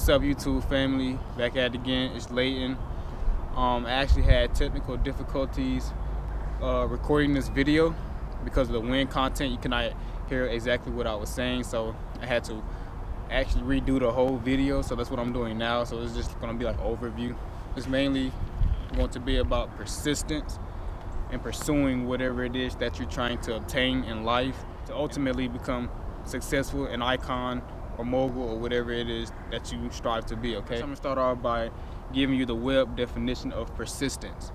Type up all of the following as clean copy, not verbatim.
What's up, YouTube family? Back at it again. It's Layton. I actually had technical difficulties recording this video because of the wind content. You cannot hear exactly what I was saying, so I had to actually redo the whole video. So that's what I'm doing now. So it's just going to be like an overview. It's mainly going to be about persistence and pursuing whatever it is that you're trying to obtain in life to ultimately become successful, an icon or mogul or whatever it is that you strive to be. Okay, so I'm gonna start off by giving you the web definition of persistence.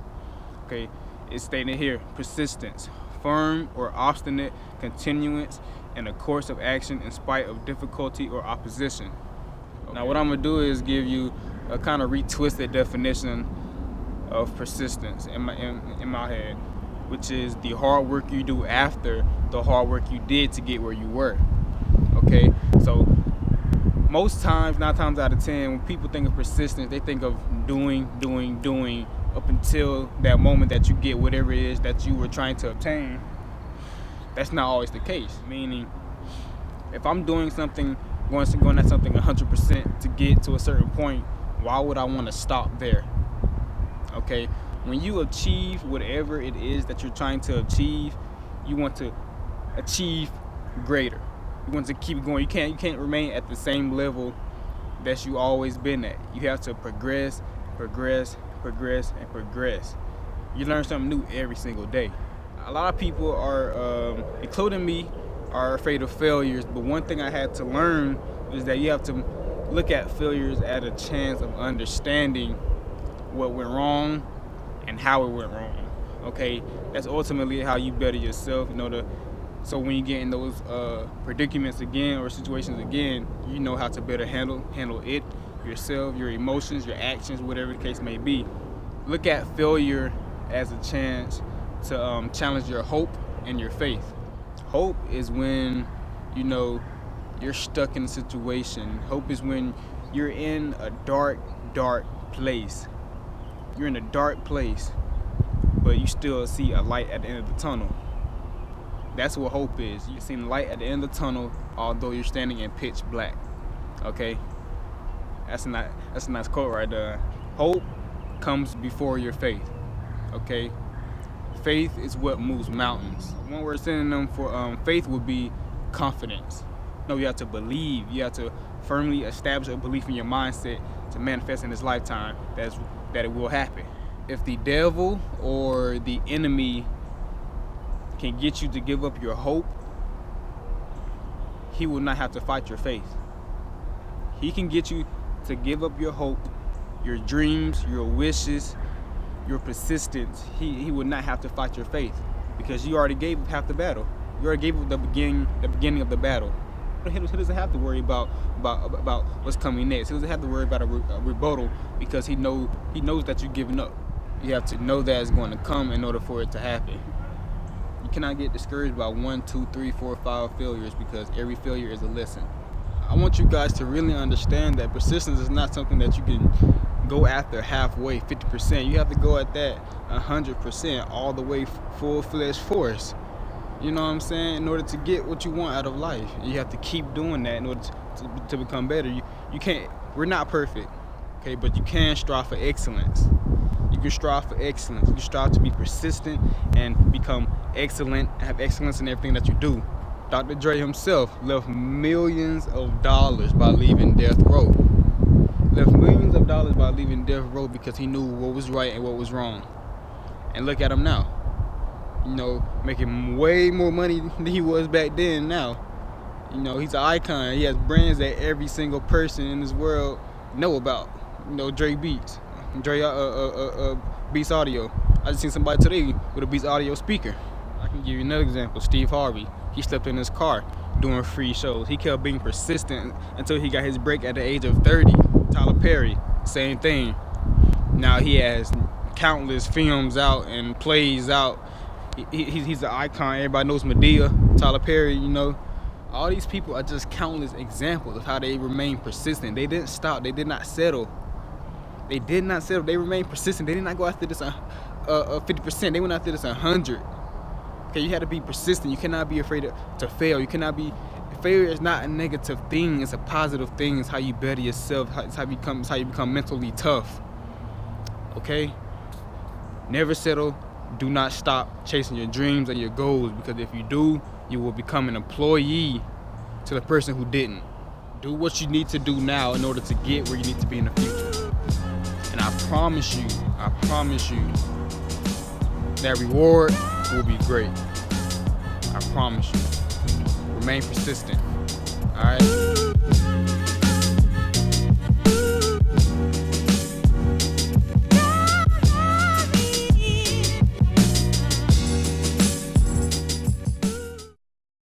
Okay, it's stated here: persistence, firm or obstinate continuance in a course of action in spite of difficulty or opposition. Okay. Now what I'm gonna do is give you a kind of retwisted definition of persistence in my head, which is the hard work you do after the hard work you did to get where you were. Okay, so most times, 9 times out of 10, when people think of persistence, they think of doing up until that moment that you get whatever it is that you were trying to obtain. That's not always the case. Meaning, if I'm doing something, going at something 100% to get to a certain point, why would I want to stop there? Okay, when you achieve whatever it is that you're trying to achieve, you want to achieve greater. You want to keep going. You can't remain at the same level that you always been at. You have to progress. You learn something new every single day. A lot of people are, including me, are afraid of failures. But one thing I had to learn is that you have to look at failures as a chance of understanding what went wrong and how it went wrong. Okay, that's ultimately how you better yourself. So when you get in those predicaments again or situations again, you know how to better handle it yourself, your emotions, your actions, whatever the case may be. Look at failure as a chance to challenge your hope and your faith. Hope is when you're stuck in a situation. Hope is when you're in a dark place. You're in a dark place, but you still see a light at the end of the tunnel. That's what hope is. You see the light at the end of the tunnel, although you're standing in pitch black. Okay, that's a nice quote right there. Hope comes before your faith. Okay, faith is what moves mountains. One word synonym for faith would be confidence. No, you have to believe. You have to firmly establish a belief in your mindset to manifest in this lifetime that it will happen. If the devil or the enemy can get you to give up your hope, he will not have to fight your faith. He can get you to give up your hope, your dreams, your wishes, your persistence. He would not have to fight your faith because you already gave up half the battle. You already gave up the beginning of the battle. He doesn't have to worry about what's coming next. He doesn't have to worry about a rebuttal because he knows that you're giving up. You have to know that it's going to come in order for it to happen. You cannot get discouraged by 1, 2, 3, 4, 5 failures because every failure is a lesson. I want you guys to really understand that persistence is not something that you can go after halfway, 50%. You have to go at that 100%, all the way, full-fledged force. You know what I'm saying? In order to get what you want out of life, you have to keep doing that in order to become better. You can't. We're not perfect, okay? But you can strive for excellence. You can strive for excellence. You can strive to be persistent and become excellent, have excellence in everything that you do. Dr. Dre himself left millions of dollars by leaving death row. Left millions of dollars by leaving death row because he knew what was right and what was wrong. And look at him now. Making way more money than he was back then now. He's an icon. He has brands that every single person in this world know about. Dre Beats. Beats Audio. I just seen somebody today with a Beats Audio speaker. I can give you another example. Steve Harvey. He slept in his car doing free shows. He kept being persistent until he got his break at the age of 30. Tyler Perry, same thing. Now he has countless films out and plays out. He's an icon. Everybody knows Madea, Tyler Perry. All these people are just countless examples of how they remain persistent. They didn't stop. They did not settle. They remained persistent. They did not go after this 50%. They went after this 100. Okay, you had to be persistent. You cannot be afraid to fail. You cannot be failure is not a negative thing. It's a positive thing. It's how you better yourself. It's how you become mentally tough. Okay? Never settle. Do not stop chasing your dreams and your goals, because if you do, you will become an employee to the person who didn't. Do what you need to do now in order to get where you need to be in the future. And I promise you, that reward will be great. I promise you. Remain persistent. Alright?